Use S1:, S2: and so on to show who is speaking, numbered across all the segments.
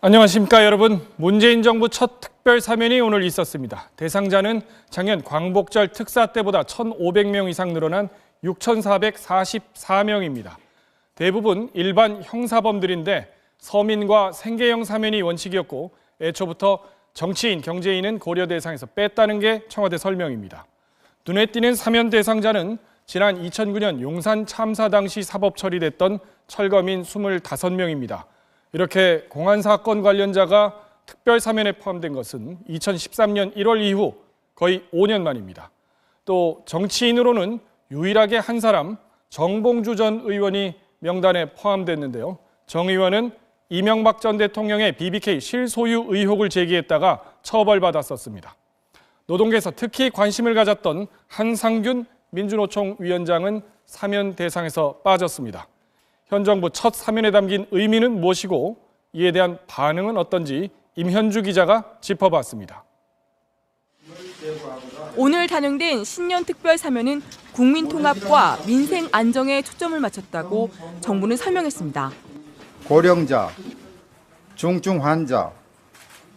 S1: 안녕하십니까 여러분. 문재인 정부 첫 특별 사면이 오늘 있었습니다. 대상자는 작년 광복절 특사 때보다 1,500명 이상 늘어난 6,444명입니다. 대부분 일반 형사범들인데 서민과 생계형 사면이 원칙이었고 애초부터 정치인, 경제인은 고려 대상에서 뺐다는 게 청와대 설명입니다. 눈에 띄는 사면 대상자는 지난 2009년 용산 참사 당시 사법 처리됐던 철거민 25명입니다. 이렇게 공안 사건 관련자가 특별 사면에 포함된 것은 2013년 1월 이후 거의 5년 만입니다. 또 정치인으로는 유일하게 한 사람 정봉주 전 의원이 명단에 포함됐는데요. 정 의원은 이명박 전 대통령의 BBK 실소유 의혹을 제기했다가 처벌받았었습니다. 노동계에서 특히 관심을 가졌던 한상균 민주노총 위원장은 사면 대상에서 빠졌습니다. 현 정부 첫 사면에 담긴 의미는 무엇이고 이에 대한 반응은 어떤지 임현주 기자가 짚어봤습니다.
S2: 오늘 단행된 신년 특별 사면은 국민 통합과 민생 안정에 초점을 맞췄다고 정부는 설명했습니다.
S3: 고령자, 중증 환자,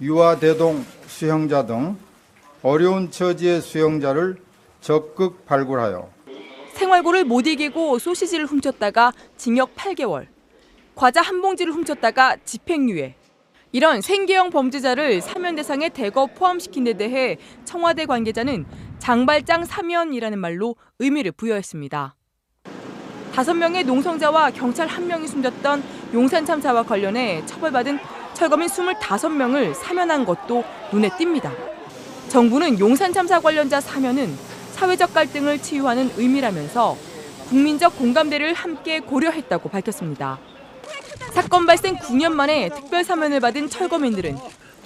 S3: 유아대동 수용자 등 어려운 처지의 수용자를 적극 발굴하여
S2: 생활고를 못 이기고 소시지를 훔쳤다가 징역 8개월, 과자 한 봉지를 훔쳤다가 집행유예. 이런 생계형 범죄자를 사면 대상에 대거 포함시킨 데 대해 청와대 관계자는 장발장 사면이라는 말로 의미를 부여했습니다. 5명의 농성자와 경찰 1명이 숨졌던 용산 참사와 관련해 처벌받은 철거민 25명을 사면한 것도 눈에 띕니다. 정부는 용산 참사 관련자 사면은 사회적 갈등을 치유하는 의미라면서 국민적 공감대를 함께 고려했다고 밝혔습니다. 사건 발생 9년 만에 특별 사면을 받은 철거민들은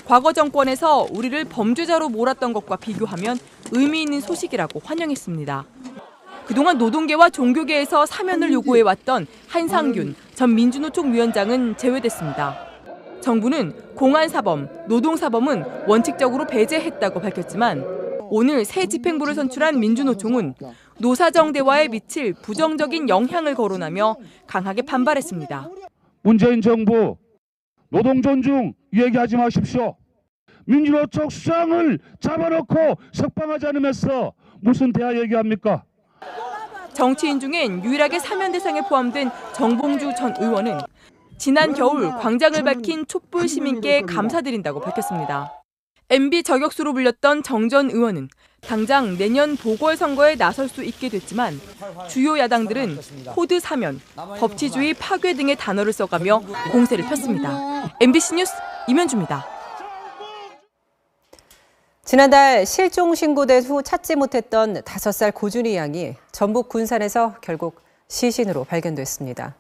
S2: 과거 정권에서 우리를 범죄자로 몰았던 것과 비교하면 의미 있는 소식이라고 환영했습니다. 그동안 노동계와 종교계에서 사면을 요구해왔던 한상균 전 민주노총 위원장은 제외됐습니다. 정부는 공안사범, 노동사범은 원칙적으로 배제했다고 밝혔지만 오늘 새 집행부를 선출한 민주노총은 노사정대화에 미칠 부정적인 영향을 거론하며 강하게 반발했습니다.
S4: 문재인 정부 노동 존중 얘기하지 마십시오. 민주노총 수장을 잡아놓고 석방하지 않으면서 무슨 대화 얘기합니까?
S2: 정치인 중엔 유일하게 사면 대상에 포함된 정봉주 전 의원은 지난 겨울 광장을 밝힌 촛불 시민께 감사드린다고 밝혔습니다. MB 저격수로 불렸던 정 전 의원은 당장 내년 보궐선거에 나설 수 있게 됐지만 주요 야당들은 코드 사면, 법치주의 파괴 등의 단어를 써가며 공세를 폈습니다. MBC 뉴스 임현주입니다.
S5: 지난달 실종 신고된 후 찾지 못했던 5살 고준희 양이 전북 군산에서 결국 시신으로 발견됐습니다.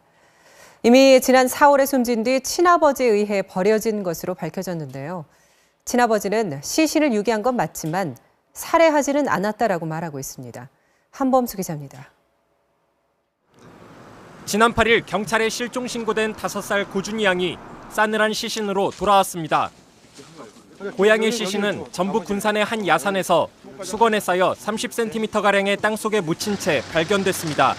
S5: 이미 지난 4월에 숨진 뒤 친아버지에 의해 버려진 것으로 밝혀졌는데요. 친아버지는 시신을 유기한 건 맞지만 살해하지는 않았다라고 말하고 있습니다. 한범수 기자입니다.
S6: 지난 8일 경찰에 실종 신고된 5살 고준희 양이 싸늘한 시신으로 돌아왔습니다. 고양이의 시신은 전북 군산의 한 야산에서 수건에 쌓여 30cm가량의 땅속에 묻힌 채 발견됐습니다.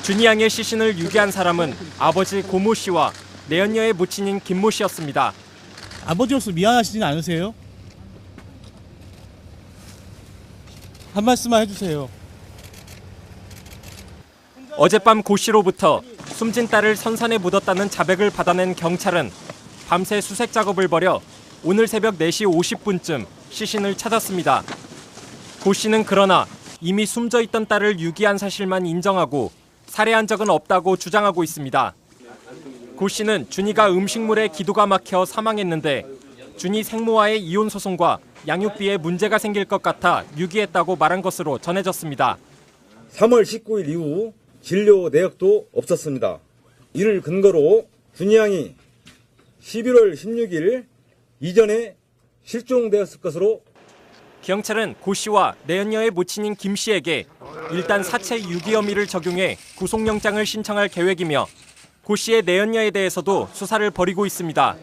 S6: 준희 양의 시신을 유기한 사람은 아버지 고모 씨와 내연녀의 모친인 김모 씨였습니다.
S7: 아버지로서 미안하시진 않으세요? 한 말씀만 해주세요.
S6: 어젯밤 고 씨로부터 숨진 딸을 선산에 묻었다는 자백을 받아낸 경찰은 밤새 수색 작업을 벌여 오늘 새벽 4시 50분쯤 시신을 찾았습니다. 고 씨는 그러나 이미 숨져 있던 딸을 유기한 사실만 인정하고 살해한 적은 없다고 주장하고 있습니다. 고 씨는 준희가 음식물에 기도가 막혀 사망했는데 준희 생모와의 이혼 소송과 양육비에 문제가 생길 것 같아 유기했다고 말한 것으로 전해졌습니다.
S8: 3월 19일 이후 진료 내역도 없었습니다. 이를 근거로 준희 양이 11월 16일 이전에 실종되었을 것으로
S6: 경찰은 고 씨와 내연녀의 모친인 김 씨에게 일단 사체 유기 혐의를 적용해 구속영장을 신청할 계획이며 고 씨의 내연녀에 대해서도 수사를 벌이고 있습니다.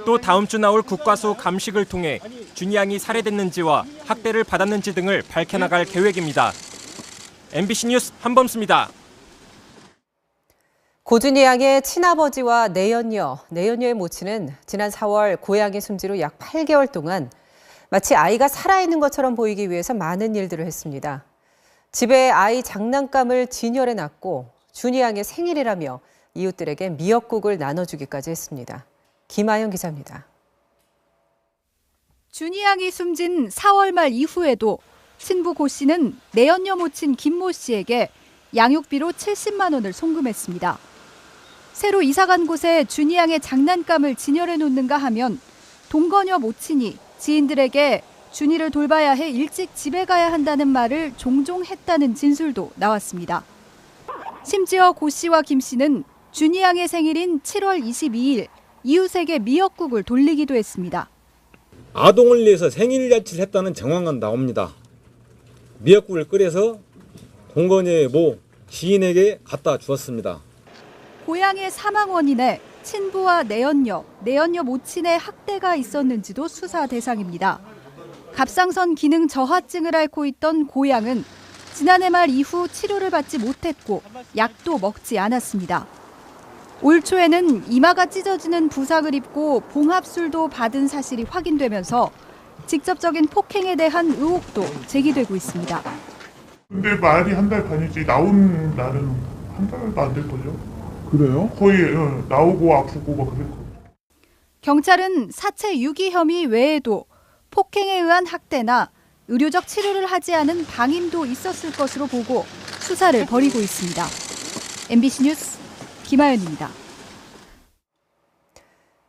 S6: 또 다음 주 나올 국과수 감식을 통해 준희 양이 살해됐는지와 학대를 받았는지 등을 밝혀나갈 계획입니다. MBC 뉴스 한범수입니다.
S5: 고준희 양의 친아버지와 내연녀의 모친은 지난 4월 고양이 숨지로 약 8개월 동안 마치 아이가 살아있는 것처럼 보이기 위해서 많은 일들을 했습니다. 집에 아이 장난감을 진열해 놨고 준희 양의 생일이라며 이웃들에게 미역국을 나눠주기까지 했습니다. 김아영 기자입니다.
S9: 준희 양이 숨진 4월 말 이후에도 친부 고 씨는 내연녀 모친 김모 씨에게 양육비로 70만 원을 송금했습니다. 새로 이사간 곳에 준희 양의 장난감을 진열해 놓는가 하면 동거녀 모친이 지인들에게 준희를 돌봐야 해 일찍 집에 가야 한다는 말을 종종 했다는 진술도 나왔습니다. 심지어 고 씨와 김 씨는 준희 양의 생일인 7월 22일 이웃에게 미역국을 돌리기도 했습니다.
S8: 아동을 위해서 생일 잔치를 했다는 정황은 나옵니다. 미역국을 끓여서 동거녀의 모 지인에게 갖다 주었습니다.
S9: 고향의 사망 원인에 친부와 내연녀 모친의 학대가 있었는지도 수사 대상입니다. 갑상선 기능 저하증을 앓고 있던 고 양은 지난해 말 이후 치료를 받지 못했고 약도 먹지 않았습니다. 올 초에는 이마가 찢어지는 부상을 입고 봉합술도 받은 사실이 확인되면서 직접적인 폭행에 대한 의혹도 제기되고 있습니다.
S10: 근데 말이 한 달 반이지 나온 날은 한 달도 안 될걸요? 그래요? 거의 나오고 아프고 막 그랬거든요.
S9: 경찰은 사체 유기 혐의 외에도 폭행에 의한 학대나 의료적 치료를 하지 않은 방임도 있었을 것으로 보고 수사를 벌이고 있습니다. MBC 뉴스 김아연입니다.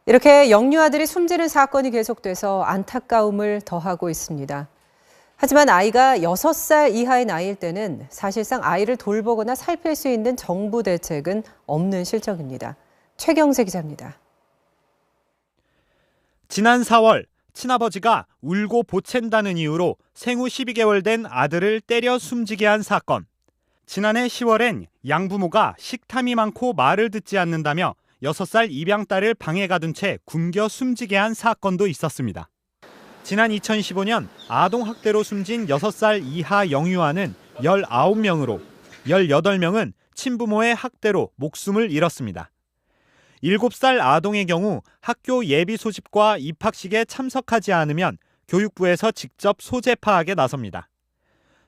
S5: 이렇게 영유아들이 숨지는 사건이 계속돼서 안타까움을 더하고 있습니다. 하지만 아이가 6살 이하의 나이일 때는 사실상 아이를 돌보거나 살필 수 있는 정부 대책은 없는 실정입니다. 최경세 기자입니다.
S11: 지난 4월 친아버지가 울고 보챈다는 이유로 생후 12개월 된 아들을 때려 숨지게 한 사건. 지난해 10월엔 양부모가 식탐이 많고 말을 듣지 않는다며 6살 입양딸을 방에 가둔 채 굶겨 숨지게 한 사건도 있었습니다. 지난 2015년 아동학대로 숨진 6살 이하 영유아는 19명으로 18명은 친부모의 학대로 목숨을 잃었습니다. 7살 아동의 경우 학교 예비 소집과 입학식에 참석하지 않으면 교육부에서 직접 소재 파악에 나섭니다.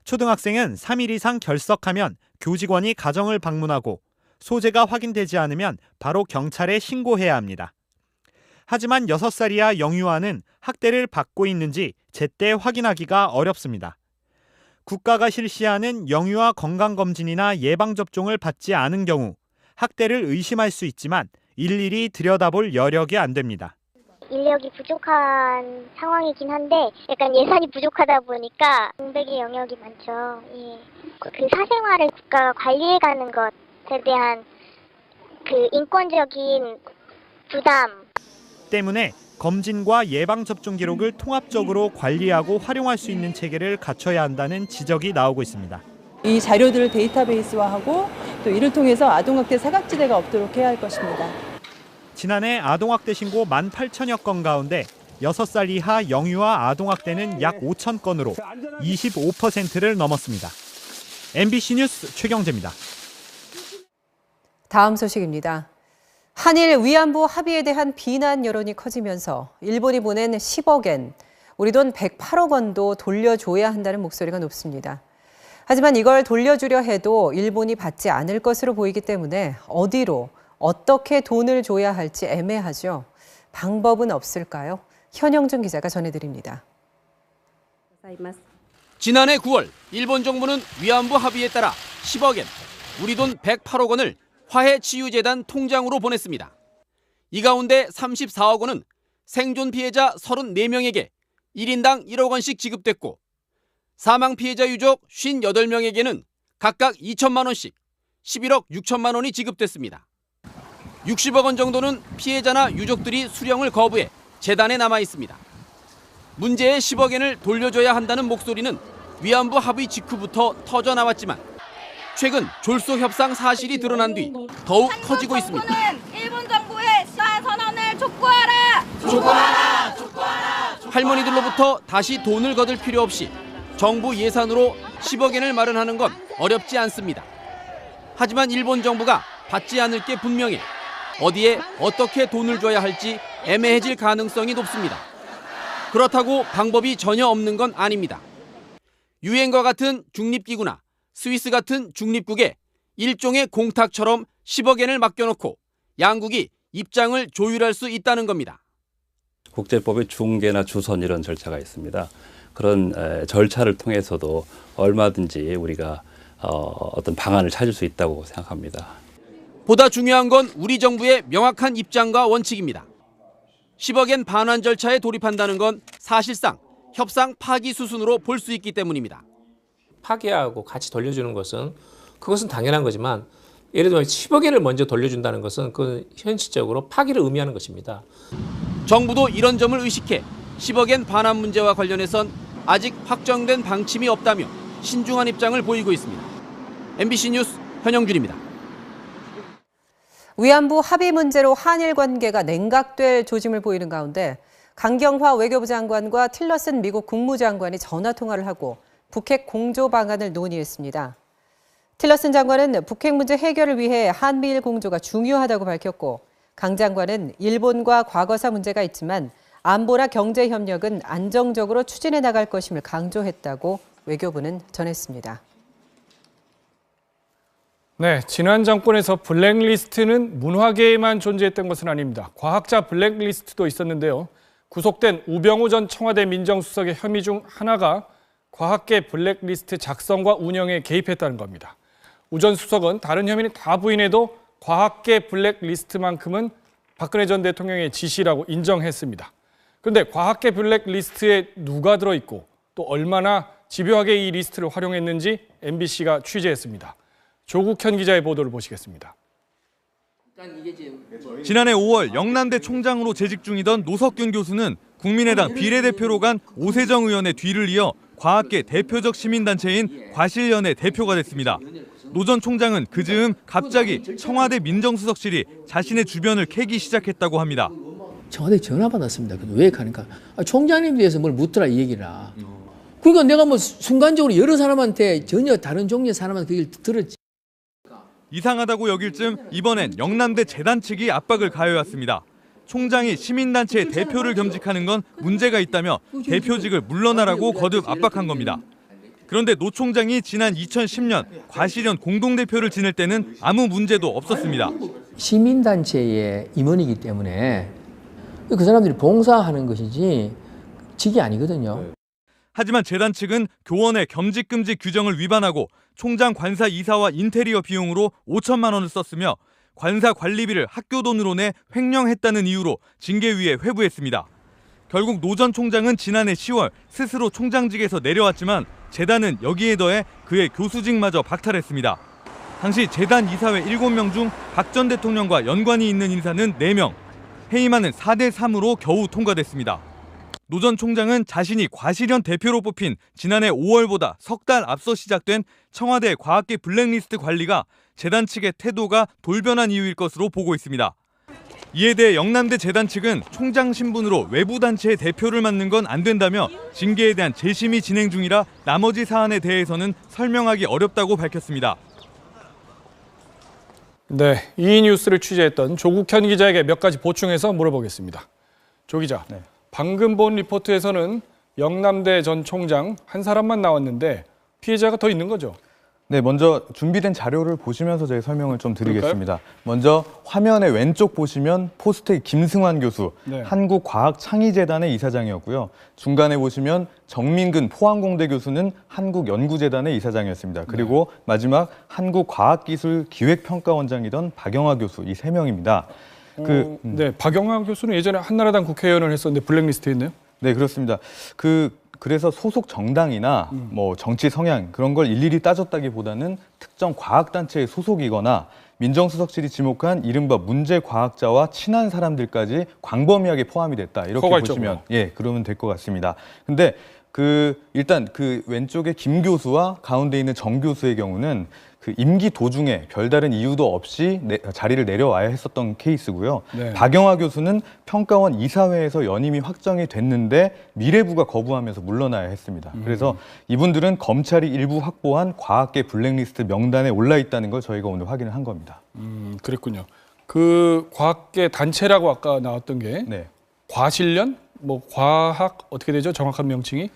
S11: 초등학생은 3일 이상 결석하면 교직원이 가정을 방문하고 소재가 확인되지 않으면 바로 경찰에 신고해야 합니다. 하지만 6살 이하 영유아는 학대를 받고 있는지 제때 확인하기가 어렵습니다. 국가가 실시하는 영유아 건강검진이나 예방접종을 받지 않은 경우 학대를 의심할 수 있지만 일일이 들여다볼 여력이 안 됩니다.
S12: 인력이 부족한 상황이긴 한데 약간 예산이 부족하다 보니까 공백의 영역이 많죠. 예. 그 사생활을 국가가 관리해가는 것에 대한 그 인권적인 부담
S11: 때문에 검진과 예방접종 기록을 통합적으로 관리하고 활용할 수 있는 체계를 갖춰야 한다는 지적이 나오고 있습니다.
S13: 이 자료들을 데이터베이스화하고 또 이를 통해서 아동학대 사각지대가 없도록 해야 할 것입니다.
S11: 지난해 아동학대 신고 18,000여 건 가운데 6살 이하 영유아 아동학대는 약 5천 건으로 25%를 넘었습니다. MBC 뉴스 최경재입니다.
S5: 다음 소식입니다. 한일 위안부 합의에 대한 비난 여론이 커지면서 일본이 보낸 10억엔, 우리 돈 108억 원도 돌려줘야 한다는 목소리가 높습니다. 하지만 이걸 돌려주려 해도 일본이 받지 않을 것으로 보이기 때문에 어디로, 어떻게 돈을 줘야 할지 애매하죠. 방법은 없을까요? 현영준 기자가 전해드립니다.
S14: 지난해 9월 일본 정부는 위안부 합의에 따라 10억엔, 우리 돈 108억 원을 화해치유재단 통장으로 보냈습니다. 이 가운데 34억 원은 생존 피해자 34명에게 1인당 1억 원씩 지급됐고 사망 피해자 유족 58명에게는 각각 2천만 원씩 11억 6천만 원이 지급됐습니다. 60억 원 정도는 피해자나 유족들이 수령을 거부해 재단에 남아 있습니다. 문제의 10억엔을 돌려줘야 한다는 목소리는 위안부 합의 직후부터 터져나왔지만 최근 졸속 협상 사실이 드러난 뒤 더욱 커지고 있습니다.
S15: 일본 정부의 시한 선언을 촉구하라!
S14: 할머니들로부터 다시 돈을 거둘 필요 없이 정부 예산으로 10억엔을 마련하는 건 어렵지 않습니다. 하지만 일본 정부가 받지 않을 게 분명해 어디에 어떻게 돈을 줘야 할지 애매해질 가능성이 높습니다. 그렇다고 방법이 전혀 없는 건 아닙니다. 유엔과 같은 중립기구나 스위스 같은 중립국에 일종의 공탁처럼 10억엔을 맡겨놓고 양국이 입장을 조율할 수 있다는 겁니다.
S16: 국제법의 중개나 주선 이런 절차가 있습니다. 그런 절차를 통해서도 얼마든지 우리가 어떤 방안을 찾을 수 있다고 생각합니다.
S14: 보다 중요한 건 우리 정부의 명확한 입장과 원칙입니다. 10억엔 반환 절차에 돌입한다는 건 사실상 협상 파기 수순으로 볼 수 있기 때문입니다.
S17: 파기하고 같이 돌려주는 것은 그것은 당연한 거지만 예를 들어 10억엔을 먼저 돌려준다는 것은 그 현실적으로 파기를 의미하는 것입니다.
S14: 정부도 이런 점을 의식해 10억엔 반환 문제와 관련해선 아직 확정된 방침이 없다며 신중한 입장을 보이고 있습니다. MBC 뉴스 현영준입니다.
S5: 위안부 합의 문제로 한일 관계가 냉각될 조짐을 보이는 가운데 강경화 외교부 장관과 틸러슨 미국 국무장관이 전화통화를 하고 북핵 공조 방안을 논의했습니다. 틸러슨 장관은 북핵 문제 해결을 위해 한미일 공조가 중요하다고 밝혔고 강 장관은 일본과 과거사 문제가 있지만 안보나 경제 협력은 안정적으로 추진해 나갈 것임을 강조했다고 외교부는 전했습니다.
S1: 네, 지난 정권에서 블랙리스트는 문화계에만 존재했던 것은 아닙니다. 과학자 블랙리스트도 있었는데요. 구속된 우병우 전 청와대 민정수석의 혐의 중 하나가 과학계 블랙리스트 작성과 운영에 개입했다는 겁니다. 우 전 수석은 다른 혐의는 다 부인해도 과학계 블랙리스트만큼은 박근혜 전 대통령의 지시라고 인정했습니다. 그런데 과학계 블랙리스트에 누가 들어있고 또 얼마나 집요하게 이 리스트를 활용했는지 MBC가 취재했습니다. 조국현 기자의 보도를 보시겠습니다.
S18: 지난해 5월 영남대 총장으로 재직 중이던 노석균 교수는 국민의당 비례대표로 간 오세정 의원의 뒤를 이어 과학계 대표적 시민단체인 과실연의 대표가 됐습니다. 노 전 총장은 그 즈음 갑자기 청와대 민정수석실이 자신의 주변을 캐기 시작했다고 합니다.
S19: 청와대 전화 받았습니다. 왜 가니까 총장님 대해서 뭘 묻더라 이 얘기라. 그러니까 내가 뭐 순간적으로 여러 사람한테 전혀 다른 종류의 사람한테 그 얘기를 들었지.
S18: 이상하다고 여길 즈음 이번엔 영남대 재단 측이 압박을 가해왔습니다. 총장이 시민단체의 대표를 겸직하는 건 문제가 있다며 대표직을 물러나라고 거듭 압박한 겁니다. 그런데 노 총장이 지난 2010년 과실연 공동대표를 지낼 때는 아무 문제도 없었습니다.
S19: 시민단체의 임원이기 때문에 그 사람들이 봉사하는 것이지 직이 아니거든요.
S18: 하지만 재단 측은 교원의 겸직금지 규정을 위반하고 총장 관사 이사와 인테리어 비용으로 5천만 원을 썼으며 관사 관리비를 학교 돈으로 내 횡령했다는 이유로 징계위에 회부했습니다. 결국 노 전 총장은 지난해 10월 스스로 총장직에서 내려왔지만 재단은 여기에 더해 그의 교수직마저 박탈했습니다. 당시 재단 이사회 7명 중 박 전 대통령과 연관이 있는 인사는 4명, 해임안은 4대3으로 겨우 통과됐습니다. 노 전 총장은 자신이 과실연 대표로 뽑힌 지난해 5월보다 석 달 앞서 시작된 청와대 과학계 블랙리스트 관리가 재단 측의 태도가 돌변한 이유일 것으로 보고 있습니다. 이에 대해 영남대 재단 측은 총장 신분으로 외부 단체의 대표를 맡는 건 안 된다며 징계에 대한 재심이 진행 중이라 나머지 사안에 대해서는 설명하기 어렵다고 밝혔습니다.
S1: 네, 이 뉴스를 취재했던 조국현 기자에게 몇 가지 보충해서 물어보겠습니다. 조 기자, 방금 본 리포트에서는 영남대 전 총장 한 사람만 나왔는데 피해자가 더 있는 거죠?
S20: 네, 먼저 준비된 자료를 보시면서 제가 설명을 좀 드리겠습니다. 먼저 화면의 왼쪽 보시면 포스트의 김승환 교수,
S1: 네.
S20: 한국과학창의재단의 이사장이었고요. 중간에 보시면 정민근 포항공대 교수는 한국연구재단의 이사장이었습니다. 그리고 마지막 한국과학기술기획평가원장이던 박영하 교수, 이 3명입니다.
S1: 네, 박영하 교수는 예전에 한나라당 국회의원을 했었는데 블랙리스트에 있네요?
S20: 네, 그렇습니다. 그래서 소속 정당이나 뭐 정치 성향 그런 걸 일일이 따졌다기보다는 특정 과학단체의 소속이거나 민정수석실이 지목한 이른바 문제 과학자와 친한 사람들까지 광범위하게 포함이 됐다. 이렇게 보시면 그러면 될 것 같습니다. 근데 일단 그 왼쪽에 김 교수와 가운데 있는 정 교수의 경우는 그 임기 도중에 별다른 이유도 없이 자리를 내려와야 했었던 케이스고요.
S1: 네.
S20: 박영하 교수는 평가원 이사회에서 연임이 확정이 됐는데 미래부가 거부하면서 물러나야 했습니다. 그래서 이분들은 검찰이 일부 확보한 과학계 블랙리스트 명단에 올라 있다는 걸 저희가 오늘 확인을 한 겁니다.
S1: 그랬군요. 그 과학계 단체라고 아까 나왔던 게
S20: 네.
S1: 과실련? 뭐 과학 어떻게 되죠? 정확한 명칭이?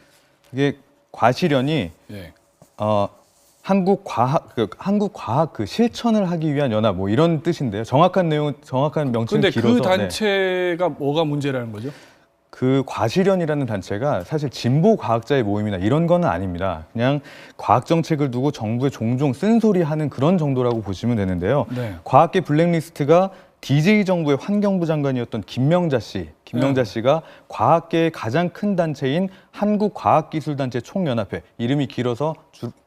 S20: 이게 과실련이
S1: 네.
S20: 한국 과학 그 실천을 하기 위한 연합 뭐 이런 뜻인데요. 정확한 명칭은
S1: 근데
S20: 길어서.
S1: 그 단체가 뭐가 문제라는 거죠?
S20: 그 과실련이라는 단체가 사실 진보 과학자의 모임이나 이런 거는 아닙니다. 그냥 과학 정책을 두고 정부에 종종 쓴소리하는 그런 정도라고 보시면 되는데요.
S1: 네.
S20: 과학계 블랙리스트가 DJ 정부의 환경부 장관이었던 김명자 씨가 과학계의 가장 큰 단체인 한국과학기술단체 총연합회, 이름이 길어서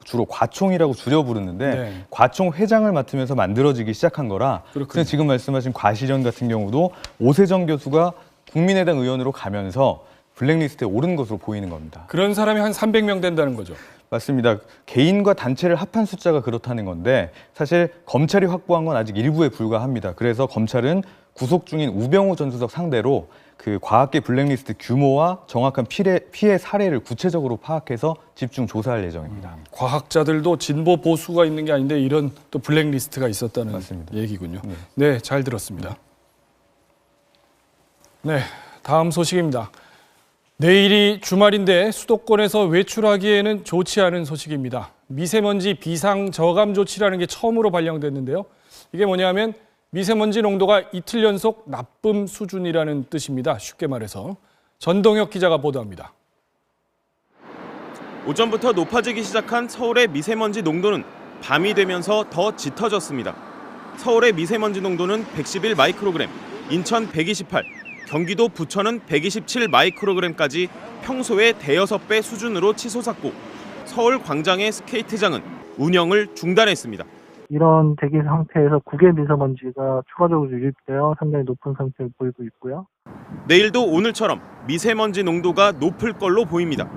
S20: 주로 과총이라고 줄여 부르는데
S1: 네.
S20: 과총 회장을 맡으면서 만들어지기 시작한 거라. 그래서 지금 말씀하신 과실련 같은 경우도 오세정 교수가 국민의당 의원으로 가면서 블랙리스트에 오른 것으로 보이는 겁니다.
S1: 그런 사람이 한 300명 된다는 거죠?
S20: 맞습니다. 개인과 단체를 합한 숫자가 그렇다는 건데 사실 검찰이 확보한 건 아직 일부에 불과합니다. 그래서 검찰은 구속 중인 우병우 전 수석 상대로 그 과학계 블랙리스트 규모와 정확한 피해 사례를 구체적으로 파악해서 집중 조사할 예정입니다.
S1: 과학자들도 진보 보수가 있는 게 아닌데 이런 또 블랙리스트가 있었다는
S20: 맞습니다.
S1: 얘기군요. 네, 잘 들었습니다. 네, 다음 소식입니다. 내일이 주말인데 수도권에서 외출하기에는 좋지 않은 소식입니다. 미세먼지 비상 저감 조치라는 게 처음으로 발령됐는데요. 이게 뭐냐면 미세먼지 농도가 이틀 연속 나쁨 수준이라는 뜻입니다. 쉽게 말해서. 전동혁 기자가 보도합니다.
S21: 오전부터 높아지기 시작한 서울의 미세먼지 농도는 밤이 되면서 더 짙어졌습니다. 서울의 미세먼지 농도는 111 마이크로그램, 인천 128, 경기도 부천은 127 마이크로그램까지 평소의 대여섯 배 수준으로 치솟았고 서울 광장의 스케이트장은 운영을 중단했습니다.
S22: 이런 대기 상태에서 국외 미세먼지가 추가적으로 유입되어 상당히 높은 상태를 보이고 있고요.
S21: 내일도 오늘처럼 미세먼지 농도가 높을 걸로 보입니다.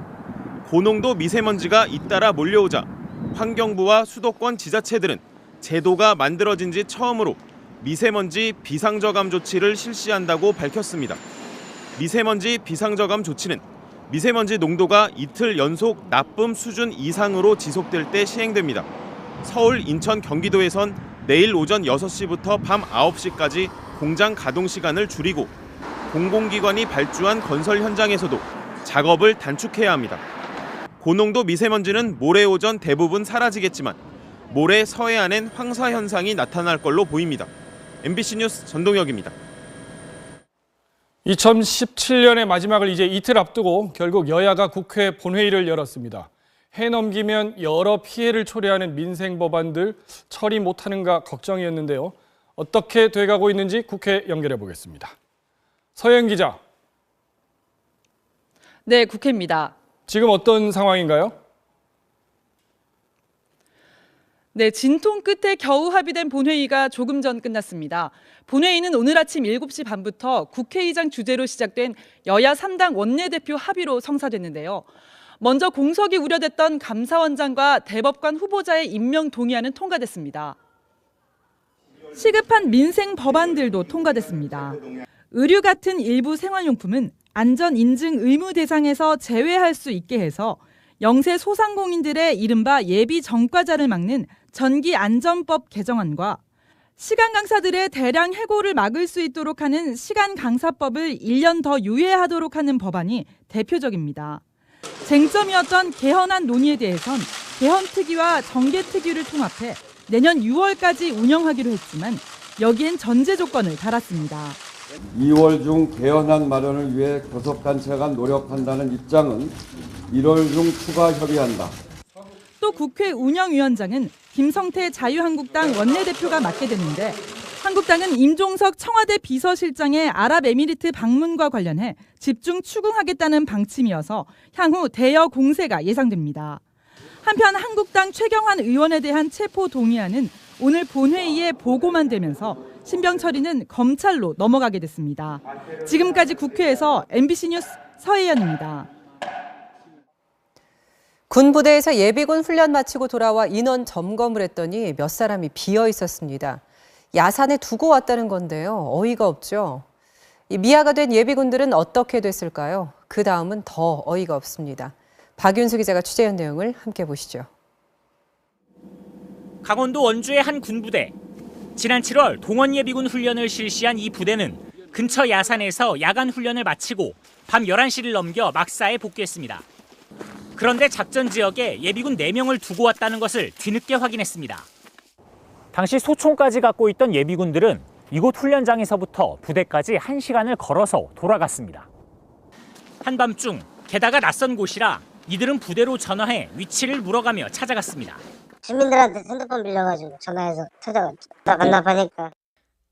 S21: 고농도 미세먼지가 잇따라 몰려오자 환경부와 수도권 지자체들은 제도가 만들어진 지 처음으로 미세먼지 비상저감 조치를 실시한다고 밝혔습니다. 미세먼지 비상저감 조치는 미세먼지 농도가 이틀 연속 나쁨 수준 이상으로 지속될 때 시행됩니다. 서울, 인천, 경기도에선 내일 오전 6시부터 밤 9시까지 공장 가동 시간을 줄이고 공공기관이 발주한 건설 현장에서도 작업을 단축해야 합니다. 고농도 미세먼지는 모레 오전 대부분 사라지겠지만 모레 서해안엔 황사 현상이 나타날 걸로 보입니다. MBC 뉴스 전동혁입니다.
S1: 2017년의 마지막을 이제 이틀 앞두고 결국 여야가 국회 본회의를 열었습니다. 해 넘기면 여러 피해를 초래하는 민생 법안들 처리 못하는가 걱정이었는데요. 어떻게 돼가고 있는지 국회 연결해 보겠습니다. 서영 기자.
S23: 네, 국회입니다.
S1: 지금 어떤 상황인가요?
S23: 네, 진통 끝에 겨우 합의된 본회의가 조금 전 끝났습니다. 본회의는 오늘 아침 7시 반부터 국회의장 주재로 시작된 여야 3당 원내대표 합의로 성사됐는데요. 먼저 공석이 우려됐던 감사원장과 대법관 후보자의 임명 동의안은 통과됐습니다. 시급한 민생 법안들도 통과됐습니다. 의류 같은 일부 생활용품은 안전 인증 의무 대상에서 제외할 수 있게 해서 영세 소상공인들의 이른바 예비 전과자를 막는 전기안전법 개정안과 시간 강사들의 대량 해고를 막을 수 있도록 하는 시간강사법을 1년 더 유예하도록 하는 법안이 대표적입니다. 쟁점이었던 개헌안 논의에 대해선 개헌특위와 정개특위를 통합해 내년 6월까지 운영하기로 했지만 여기엔 전제 조건을 달았습니다.
S24: 2월 중 개헌안 마련을 위해 교섭단체가 노력한다는 입장은 1월 중 추가 협의한다.
S23: 또 국회 운영위원장은 김성태 자유한국당 원내대표가 맡게 됐는데 한국당은 임종석 청와대 비서실장의 아랍에미리트 방문과 관련해 집중 추궁하겠다는 방침이어서 향후 대여 공세가 예상됩니다. 한편 한국당 최경환 의원에 대한 체포 동의안은 오늘 본회의에 보고만 되면서 신병 처리는 검찰로 넘어가게 됐습니다. 지금까지 국회에서 MBC 뉴스 서혜연입니다.
S5: 군부대에서 예비군 훈련 마치고 돌아와 인원 점검을 했더니 몇 사람이 비어 있었습니다. 야산에 두고 왔다는 건데요. 어이가 없죠. 이 미아가 된 예비군들은 어떻게 됐을까요? 그 다음은 더 어이가 없습니다. 박윤수 기자가 취재한 내용을 함께 보시죠.
S2: 강원도 원주의 한 군부대. 지난 7월 동원 예비군 훈련을 실시한 이 부대는 근처 야산에서 야간 훈련을 마치고 밤 11시를 넘겨 막사에 복귀했습니다. 그런데 작전 지역에 예비군 4명을 두고 왔다는 것을 뒤늦게 확인했습니다. 당시 소총까지 갖고 있던 예비군들은 이곳 훈련장에서부터 부대까지 1시간을 걸어서 돌아갔습니다. 한밤중 게다가 낯선 곳이라 이들은 부대로 전화해 위치를 물어가며 찾아갔습니다.
S3: 주민들한테 핸드폰 빌려가지고 전화해서 찾아갔죠. 답답하니까.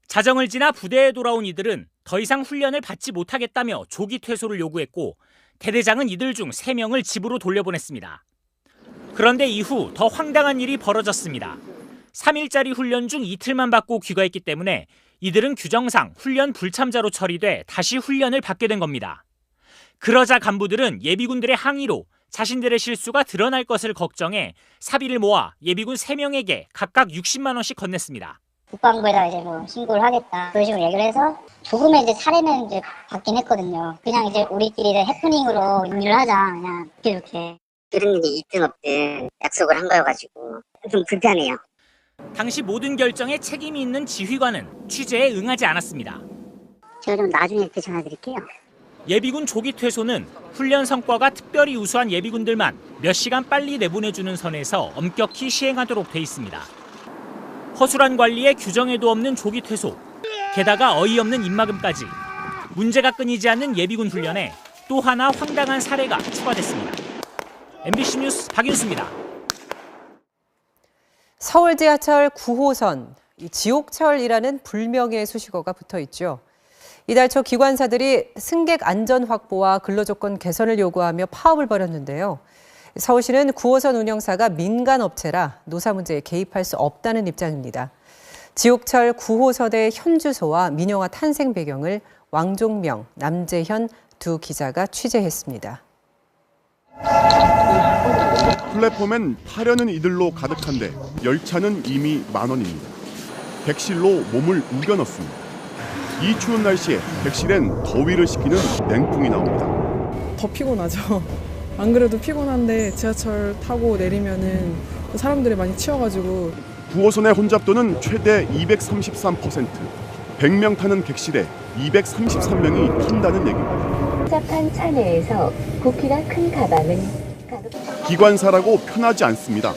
S2: 자정을 지나 부대에 돌아온 이들은 더 이상 훈련을 받지 못하겠다며 조기 퇴소를 요구했고 대대장은 이들 중 3명을 집으로 돌려보냈습니다. 그런데 이후 더 황당한 일이 벌어졌습니다. 3일짜리 훈련 중 이틀만 받고 귀가했기 때문에 이들은 규정상 훈련 불참자로 처리돼 다시 훈련을 받게 된 겁니다. 그러자 간부들은 예비군들의 항의로 자신들의 실수가 드러날 것을 걱정해 사비를 모아 예비군 3명에게 각각 60만 원씩 건넸습니다.
S3: 국방부에다 이제 뭐 신고를 하겠다 그런 식으로 얘기를 해서 조금의 이제 사례는 이제 받긴 했거든요. 그냥 이제 우리끼리 해프닝으로 일을 하자 그냥 좋게.
S4: 그런 일이 있든 없든 약속을 한 거여가지고 좀 불편해요.
S2: 당시 모든 결정에 책임이 있는 지휘관은 취재에 응하지 않았습니다.
S4: 제가 좀 나중에 그 전화드릴게요.
S2: 예비군 조기 퇴소는 훈련 성과가 특별히 우수한 예비군들만 몇 시간 빨리 내보내주는 선에서 엄격히 시행하도록 돼 있습니다. 허술한 관리에 규정에도 없는 조기 퇴소, 게다가 어이없는 입마금까지 문제가 끊이지 않는 예비군 훈련에 또 하나 황당한 사례가 추가됐습니다. MBC 뉴스 박윤수입니다.
S5: 서울 지하철 9호선, 지옥철이라는 불명예의 수식어가 붙어 있죠. 이달 초 기관사들이 승객 안전 확보와 근로조건 개선을 요구하며 파업을 벌였는데요. 서울시는 9호선 운영사가 민간 업체라 노사 문제에 개입할 수 없다는 입장입니다. 지옥철 9호선의 현 주소와 민영화 탄생 배경을 왕종명, 남재현 두 기자가 취재했습니다.
S7: 플랫폼엔 타려는 이들로 가득한데 열차는 이미 만원입니다. 객실로 몸을 우겨 넣습니다. 이 추운 날씨에 객실엔 더위를 식히는 냉풍이 나옵니다.
S25: 더 피곤하죠. 안 그래도 피곤한데 지하철 타고 내리면은 사람들이 많이 치여가지고.
S7: 9호선의 혼잡도는 최대 233%. 100명 타는 객실에 233명이 탄다는 얘기입니다.
S26: 복잡한 차 내에서 부피가 큰 가방은
S7: 기관사라고 편하지 않습니다.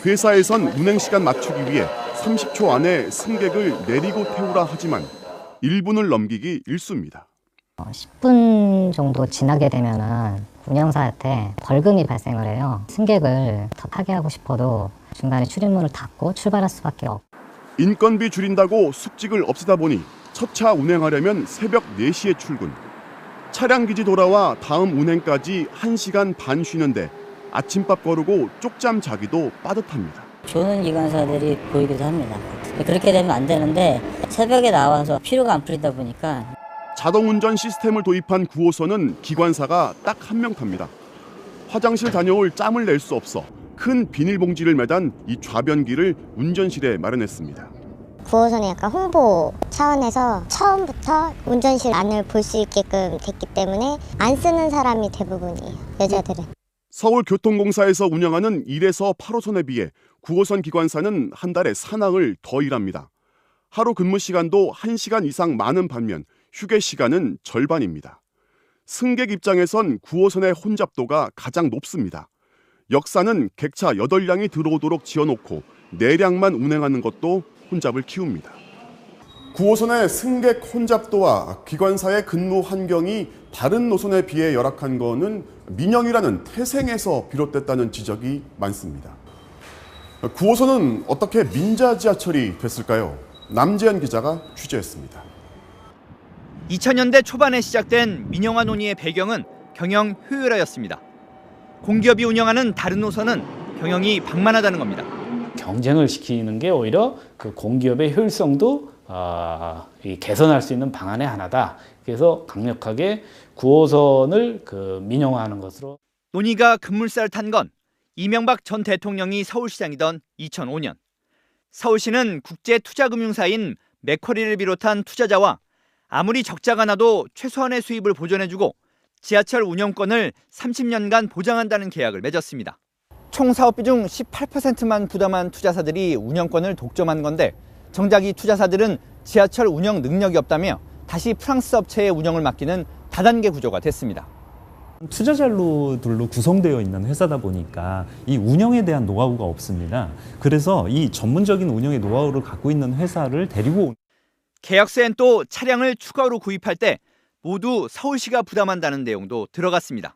S7: 회사에선 운행 시간 맞추기 위해 30초 안에 승객을 내리고 태우라 하지만 1분을 넘기기 일쑤입니다.
S27: 10분 정도 지나게 되면은 운영사한테 벌금이 발생을 해요. 승객을 더 타게 하고 싶어도 중간에 출입문을 닫고 출발할 수밖에 없고.
S7: 인건비 줄인다고 숙직을 없애다 보니 첫 차 운행하려면 새벽 4시에 출근. 차량 기지 돌아와 다음 운행까지 1시간 반 쉬는데 아침밥 거르고 쪽잠 자기도 빠듯합니다.
S27: 좋은 기관사들이 보이기도 합니다. 그렇게 되면 안 되는데 새벽에 나와서 피로가 안 풀리다 보니까.
S7: 자동운전 시스템을 도입한 9호선은 기관사가 딱 한 명 탑니다. 화장실 다녀올 짬을 낼 수 없어 큰 비닐봉지를 매단 이 좌변기를 운전실에 마련했습니다.
S12: 9호선이 약간 홍보 차원에서 처음부터 운전실 안을 볼 수 있게끔 됐기 때문에 안 쓰는 사람이 대부분이에요, 여자들은.
S7: 서울교통공사에서 운영하는 1에서 8호선에 비해 9호선 기관사는 한 달에 사낭을 더 일합니다. 하루 근무 시간도 1시간 이상 많은 반면 휴게 시간은 절반입니다. 승객 입장에선 9호선의 혼잡도가 가장 높습니다. 역사는 객차 8량이 들어오도록 지어놓고 4량만 운행하는 것도 혼잡을 키웁니다. 9호선의 승객 혼잡도와 기관사의 근무 환경이 다른 노선에 비해 열악한 것은 민영이라는 태생에서 비롯됐다는 지적이 많습니다. 9호선은 어떻게 민자 지하철이 됐을까요? 남재현 기자가 취재했습니다.
S28: 2000년대 초반에 시작된 민영화 논의의 배경은 경영 효율화였습니다. 공기업이 운영하는 다른 노선은 경영이 방만하다는 겁니다.
S29: 경쟁을 시키는 게 오히려 그 공기업의 효율성도 개선할 수 있는 방안의 하나다. 그래서 강력하게 9호선을 민영화하는 것으로.
S28: 논의가 급물살을 탄 건 이명박 전 대통령이 서울시장이던 2005년 서울시는 국제투자금융사인 맥쿼리를 비롯한 투자자와 아무리 적자가 나도 최소한의 수입을 보전해주고 지하철 운영권을 30년간 보장한다는 계약을 맺었습니다. 총 사업비 중 18%만 부담한 투자사들이 운영권을 독점한 건데 정작 이 투자사들은 지하철 운영 능력이 없다며 다시 프랑스 업체에 운영을 맡기는 다단계 구조가 됐습니다.
S6: 투자 잔로들로 구성되어 있는 회사다 보니까 이 운영에 대한 노하우가 없습니다. 그래서 이 전문적인 운영의 노하우를 갖고 있는 회사를 데리고
S28: 계약서엔 또 차량을 추가로 구입할 때 모두 서울시가 부담한다는 내용도 들어갔습니다.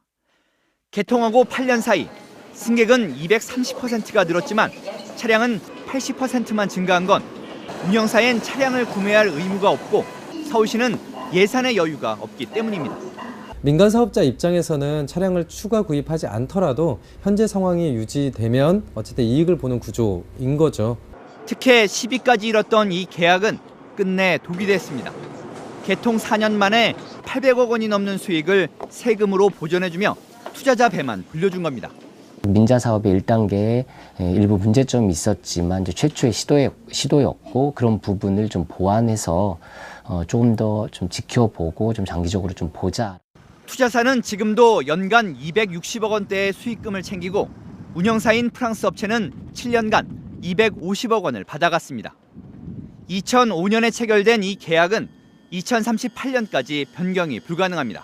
S28: 개통하고 8년 사이 승객은 230%가 늘었지만 차량은 80%만 증가한 건 운영사엔 차량을 구매할 의무가 없고 서울시는 예산의 여유가 없기 때문입니다.
S8: 민간 사업자 입장에서는 차량을 추가 구입하지 않더라도 현재 상황이 유지되면 어쨌든 이익을 보는 구조인 거죠.
S28: 특혜 시비까지 이뤘던 이 계약은 끝내 독이 됐습니다. 개통 4년 만에 800억 원이 넘는 수익을 세금으로 보전해주며 투자자 배만 불려준 겁니다.
S9: 민자 사업의 1단계에 일부 문제점이 있었지만 이제 최초의 시도였고 그런 부분을 좀 보완해서 조금 더 좀 지켜보고 좀 장기적으로 좀 보자.
S28: 투자사는 지금도 연간 260억 원대의 수익금을 챙기고 운영사인 프랑스 업체는 7년간 250억 원을 받아갔습니다. 2005년에 체결된 이 계약은 2038년까지 변경이 불가능합니다.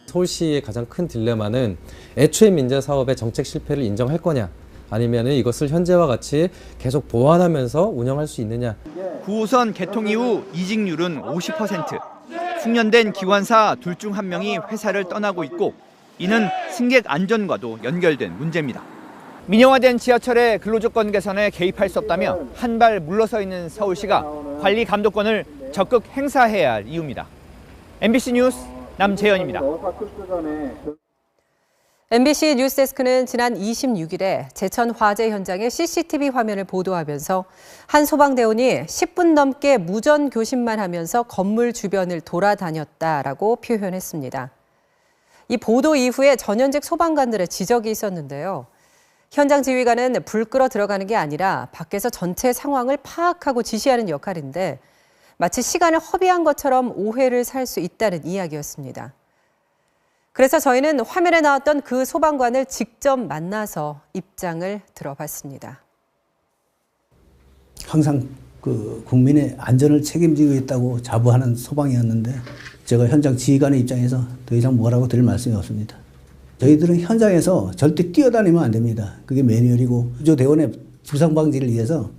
S8: 서울시의 가장 큰 딜레마는 애초에 민자 사업의 정책 실패를 인정할 거냐 아니면 이것을 현재와 같이 계속 보완하면서 운영할 수 있느냐.
S28: 9호선 개통 이후 이직률은 50%. 숙련된 기관사 둘 중 한 명이 회사를 떠나고 있고 이는 승객 안전과도 연결된 문제입니다. 민영화된 지하철의 근로조건 개선에 개입할 수 없다며 한 발 물러서 있는 서울시가 관리 감독권을 적극 행사해야 할 이유입니다. MBC 뉴스 남재현입니다.
S5: MBC 뉴스데스크는 지난 26일에 제천 화재 현장의 CCTV 화면을 보도하면서 한 소방대원이 10분 넘게 무전 교신만 하면서 건물 주변을 돌아다녔다라고 표현했습니다. 이 보도 이후에 전현직 소방관들의 지적이 있었는데요. 현장 지휘관은 불 끄러 들어가는 게 아니라 밖에서 전체 상황을 파악하고 지시하는 역할인데 마치 시간을 허비한 것처럼 오해를 살 수 있다는 이야기였습니다. 그래서 저희는 화면에 나왔던 그 소방관을 직접 만나서 입장을 들어봤습니다.
S10: 항상 그 국민의 안전을 책임지고 있다고 자부하는 소방이었는데 제가 현장 지휘관의 입장에서 더 이상 뭐라고 드릴 말씀이 없습니다. 저희들은 현장에서 절대 뛰어다니면 안 됩니다. 그게 매뉴얼이고 구조대원의 부상 방지를 위해서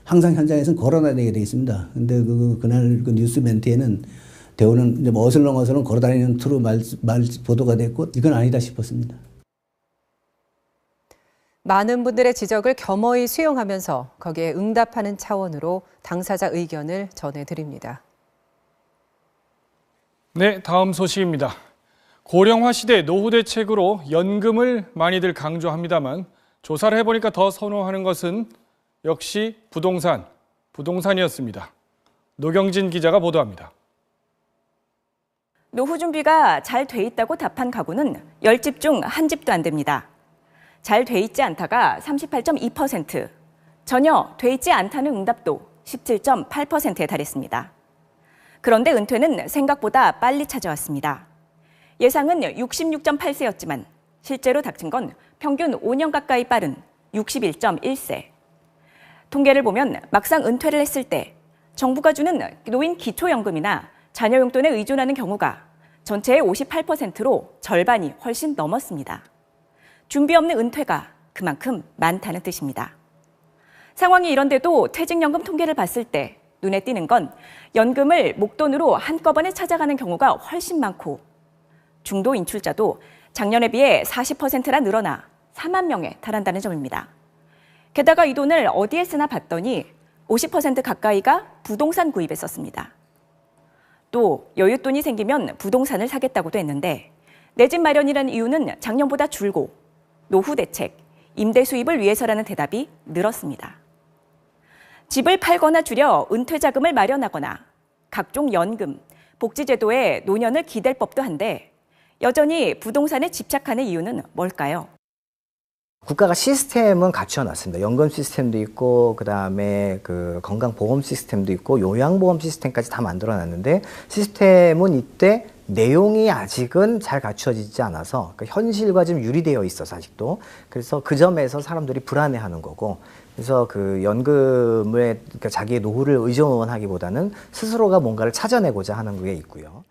S10: 항상 현장에서는 걸어다니게 돼 있습니다. 근데 그날 그 뉴스 멘트에는 대원은 이제 뭐 어슬렁어슬렁 걸어다니는 투로 말 보도가 됐고 이건 아니다 싶었습니다.
S5: 많은 분들의 지적을 겸허히 수용하면서 거기에 응답하는 차원으로 당사자 의견을 전해드립니다.
S1: 네, 다음 소식입니다. 고령화 시대 노후 대책으로 연금을 많이들 강조합니다만 조사를 해보니까 더 선호하는 것은 역시 부동산이었습니다. 노경진 기자가 보도합니다.
S11: 노후 준비가 잘 돼 있다고 답한 가구는 10집 중 1집도 안 됩니다. 잘 돼 있지 않다가 38.2%, 전혀 돼 있지 않다는 응답도 17.8%에 달했습니다. 그런데 은퇴는 생각보다 빨리 찾아왔습니다. 예상은 66.8세였지만 실제로 닥친 건 평균 5년 가까이 빠른 61.1세. 통계를 보면 막상 은퇴를 했을 때 정부가 주는 노인 기초연금이나 자녀 용돈에 의존하는 경우가 전체의 58%로 절반이 훨씬 넘었습니다. 준비 없는 은퇴가 그만큼 많다는 뜻입니다. 상황이 이런데도 퇴직연금 통계를 봤을 때 눈에 띄는 건 연금을 목돈으로 한꺼번에 찾아가는 경우가 훨씬 많고 중도 인출자도 작년에 비해 40%나 늘어나 4만 명에 달한다는 점입니다. 게다가 이 돈을 어디에 쓰나 봤더니 50% 가까이가 부동산 구입에 썼습니다. 또 여윳돈이 생기면 부동산을 사겠다고도 했는데 내 집 마련이라는 이유는 작년보다 줄고 노후 대책, 임대 수입을 위해서라는 대답이 늘었습니다. 집을 팔거나 줄여 은퇴 자금을 마련하거나 각종 연금, 복지제도에 노년을 기댈 법도 한데 여전히 부동산에 집착하는 이유는 뭘까요?
S13: 국가가 시스템은 갖춰놨습니다. 연금 시스템도 있고, 그 다음에 건강보험 시스템도 있고, 요양보험 시스템까지 다 만들어놨는데, 시스템은 이때 내용이 아직은 잘 갖추어지지 않아서 현실과 좀 유리되어 있어서 아직도. 그래서 그 점에서 사람들이 불안해하는 거고, 그래서 그 연금에 자기의 노후를 의존하기보다는 스스로가 뭔가를 찾아내고자 하는 게 있고요.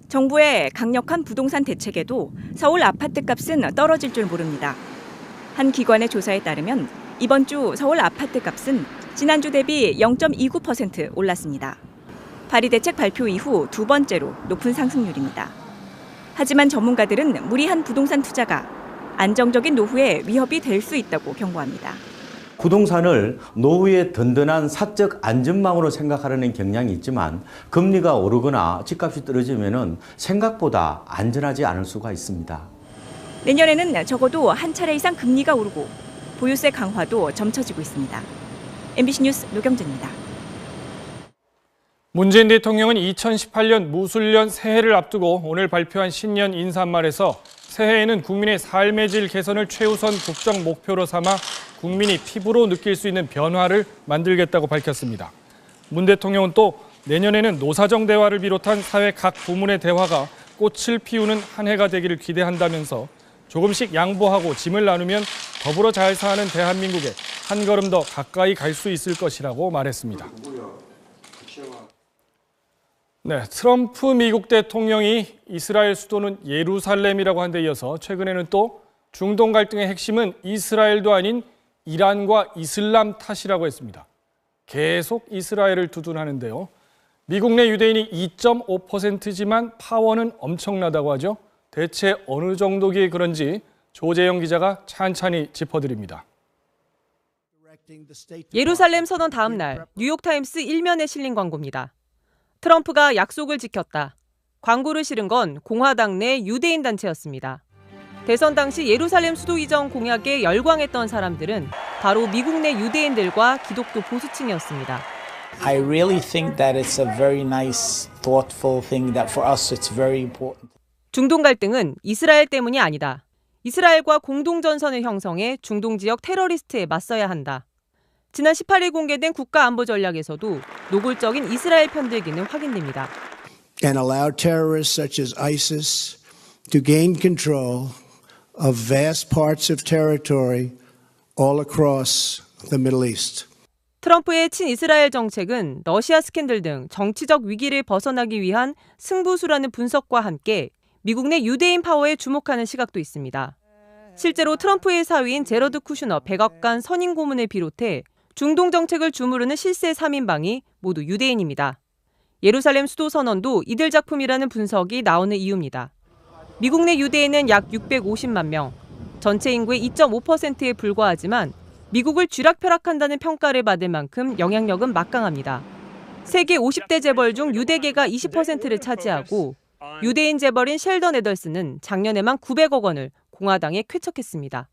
S11: 정부의 강력한 부동산 대책에도 서울 아파트값은 떨어질 줄 모릅니다. 한 기관의 조사에 따르면 이번 주 서울 아파트값은 지난주 대비 0.29% 올랐습니다. 발의 대책 발표 이후 두 번째로 높은 상승률입니다. 하지만 전문가들은 무리한 부동산 투자가 안정적인 노후에 위협이 될 수 있다고 경고합니다.
S14: 부동산을 노후의 든든한 사적 안전망으로 생각하려는 경향이 있지만 금리가 오르거나 집값이 떨어지면 생각보다 안전하지 않을 수가 있습니다.
S11: 내년에는 적어도 한 차례 이상 금리가 오르고 보유세 강화도 점쳐지고 있습니다. MBC 뉴스 노경재입니다.
S1: 문재인 대통령은 2018년 무술년 새해를 앞두고 오늘 발표한 신년 인사말에서 새해에는 국민의 삶의 질 개선을 최우선 국정 목표로 삼아 국민이 피부로 느낄 수 있는 변화를 만들겠다고 밝혔습니다. 문 대통령은 또 내년에는 노사정 대화를 비롯한 사회 각 부문의 대화가 꽃을 피우는 한 해가 되기를 기대한다면서 조금씩 양보하고 짐을 나누면 더불어 잘 사는 대한민국에 한 걸음 더 가까이 갈 수 있을 것이라고 말했습니다. 네, 트럼프 미국 대통령이 이스라엘 수도는 예루살렘이라고 한 데 이어서 최근에는 또 중동 갈등의 핵심은 이스라엘도 아닌 이란과 이슬람 탓이라고 했습니다. 계속 이스라엘을 두둔하는데요. 미국 내 유대인이 2.5%지만 파워는 엄청나다고 하죠. 대체 어느 정도기에 그런지 조재영 기자가 찬찬히 짚어드립니다.
S15: 예루살렘 선언 다음 날 뉴욕타임스 일면에 실린 광고입니다. 트럼프가 약속을 지켰다. 광고를 실은 건 공화당 내 유대인 단체였습니다. 대선 당시 예루살렘 수도 이전 공약에 열광했던 사람들은 바로 미국 내 유대인들과 기독교 보수층이었습니다.
S16: I really think that it's a very nice, thoughtful thing that for us it's very important.
S15: 중동 갈등은 이스라엘 때문이 아니다. 이스라엘과 공동전선을 형성해 중동 지역 테러리스트에 맞서야 한다. 지난 18일 공개된 국가안보 전략에서도 노골적인 이스라엘 편들기는 확인됩니다.
S17: And allow terrorists such as ISIS to gain control of vast parts of territory all across the Middle East.
S15: 트럼프의 친이스라엘 정책은 러시아 스캔들 등 정치적 위기를 벗어나기 위한 승부수라는 분석과 함께 미국 내 유대인 파워에 주목하는 시각도 있습니다. 실제로 트럼프의 사위인 제러드 쿠슈너 백악관 선임 고문을 비롯해 중동 정책을 주무르는 실세 3인방이 모두 유대인입니다. 예루살렘 수도 선언도 이들 작품이라는 분석이 나오는 이유입니다. 미국 내 유대인은 약 650만 명, 전체 인구의 2.5%에 불과하지만 미국을 쥐락펴락한다는 평가를 받을 만큼 영향력은 막강합니다. 세계 50대 재벌 중 유대계가 20%를 차지하고 유대인 재벌인 셸던 애덜스는 작년에만 900억 원을 공화당에 쾌척했습니다.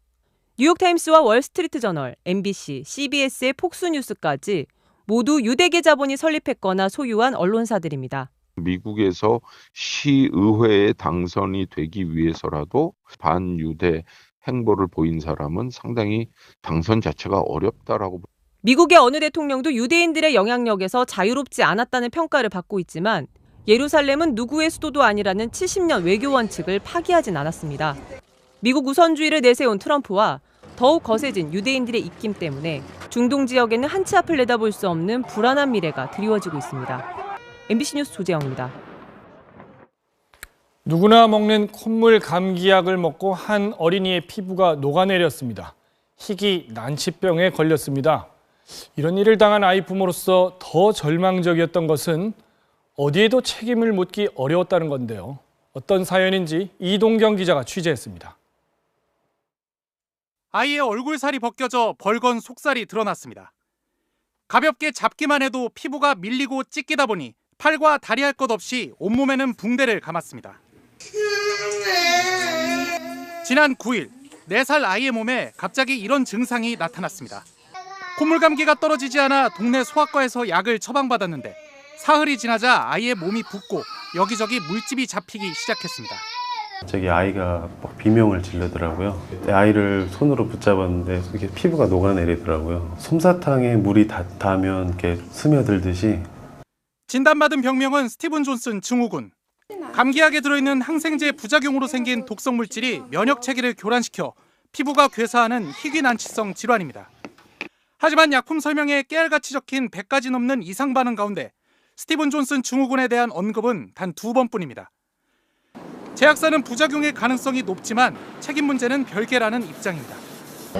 S15: 뉴욕타임스와 월스트리트저널, MBC, CBS의 폭스뉴스까지 모두 유대계 자본이 설립했거나 소유한 언론사들입니다.
S18: 미국에서 시의회에 당선이 되기 위해서라도 반유대 행보를 보인 사람은 상당히 당선 자체가 어렵다라고.
S15: 미국의 어느 대통령도 유대인들의 영향력에서 자유롭지 않았다는 평가를 받고 있지만 예루살렘은 누구의 수도도 아니라는 70년 외교 원칙을 파기하진 않았습니다. 미국 우선주의를 내세운 트럼프와 더욱 거세진 유대인들의 입김 때문에 중동 지역에는 한치 앞을 내다볼 수 없는 불안한 미래가 드리워지고 있습니다. MBC 뉴스 조재영입니다.
S1: 누구나 먹는 콧물 감기약을 먹고 한 어린이의 피부가 녹아내렸습니다. 희귀 난치병에 걸렸습니다. 이런 일을 당한 아이 부모로서 더 절망적이었던 것은 어디에도 책임을 묻기 어려웠다는 건데요. 어떤 사연인지 이동경 기자가 취재했습니다.
S19: 아이의 얼굴살이 벗겨져 벌건 속살이 드러났습니다. 가볍게 잡기만 해도 피부가 밀리고 찢기다 보니 팔과 다리 할 것 없이 온몸에는 붕대를 감았습니다. 지난 9일 4살 아이의 몸에 갑자기 이런 증상이 나타났습니다. 콧물 감기가 떨어지지 않아 동네 소아과에서 약을 처방받았는데 사흘이 지나자 아이의 몸이 붓고 여기저기 물집이 잡히기 시작했습니다.
S2: 저기 아이가 막 비명을 지르더라고요. 아이를 손으로 붙잡았는데 이게 피부가 녹아내리더라고요. 솜사탕에 물이 닿으면 이렇게 스며들듯이.
S19: 진단받은 병명은 스티븐 존슨 증후군. 감기약에 들어있는 항생제 부작용으로 생긴 독성 물질이 면역 체계를 교란시켜 피부가 괴사하는 희귀난치성 질환입니다. 하지만 약품 설명에 깨알같이 적힌 100가지 넘는 이상 반응 가운데 스티븐 존슨 증후군에 대한 언급은 단 2번뿐입니다. 제약사는 부작용의 가능성이 높지만 책임 문제는 별개라는 입장입니다.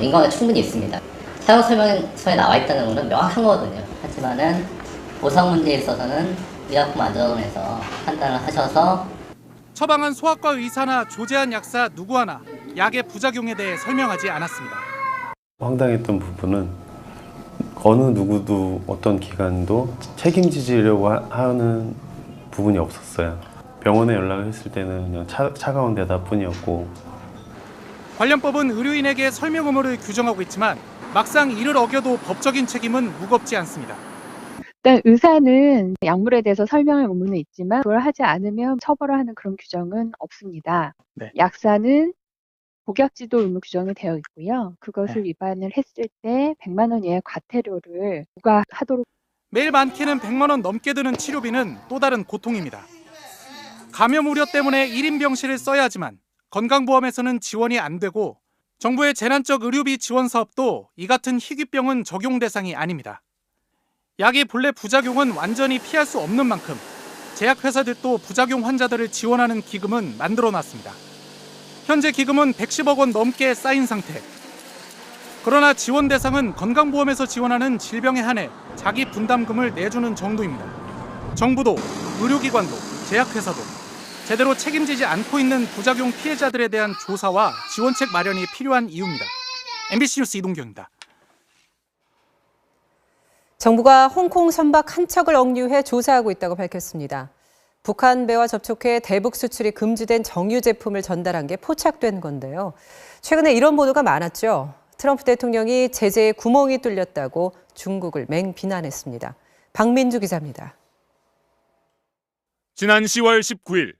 S27: 인과가 충분히 있습니다. 사용 설명서에 나와 있다는 것은 명확한 거거든요. 하지만은 보상 문제에 있어서는 의약품안전원에서 판단을 하셔서
S19: 처방한 소아과 의사나 조제한 약사 누구 하나 약의 부작용에 대해 설명하지 않았습니다.
S2: 황당했던 부분은 어느 누구도 어떤 기관도 책임지려고 하는 부분이 없었어요. 병원에 연락을 했을 때는 그냥 차가운 대답뿐이었고.
S19: 관련법은 의료인에게 설명 의무를 규정하고 있지만 막상 이를 어겨도 법적인 책임은 무겁지 않습니다.
S3: 일단 의사는 약물에 대해서 설명할 의무는 있지만 그걸 하지 않으면 처벌을 하는 그런 규정은 없습니다.
S19: 네.
S3: 약사는 복약지도 의무 규정이 되어 있고요. 그것을 위반을 했을 때 100만 원 이하의 과태료를 부과하도록.
S19: 매일 많게는 100만 원 넘게 드는 치료비는 또 다른 고통입니다. 감염 우려 때문에 1인 병실을 써야 하지만 건강보험에서는 지원이 안 되고 정부의 재난적 의료비 지원 사업도 이 같은 희귀병은 적용 대상이 아닙니다. 약이 본래 부작용은 완전히 피할 수 없는 만큼 제약회사들도 부작용 환자들을 지원하는 기금은 만들어놨습니다. 현재 기금은 110억 원 넘게 쌓인 상태. 그러나 지원 대상은 건강보험에서 지원하는 질병에 한해 자기 분담금을 내주는 정도입니다. 정부도, 의료기관도, 제약회사도 제대로 책임지지 않고 있는 부작용 피해자들에 대한 조사와 지원책 마련이 필요한 이유입니다. MBC 뉴스 이동경입니다.
S5: 정부가 홍콩 선박 한 척을 억류해 조사하고 있다고 밝혔습니다. 북한 배와 접촉해 대북 수출이 금지된 정유 제품을 전달한 게 포착된 건데요. 최근에 이런 보도가 많았죠. 트럼프 대통령이 제재에 구멍이 뚫렸다고 중국을 맹비난했습니다. 박민주 기자입니다.
S4: 지난 10월 19일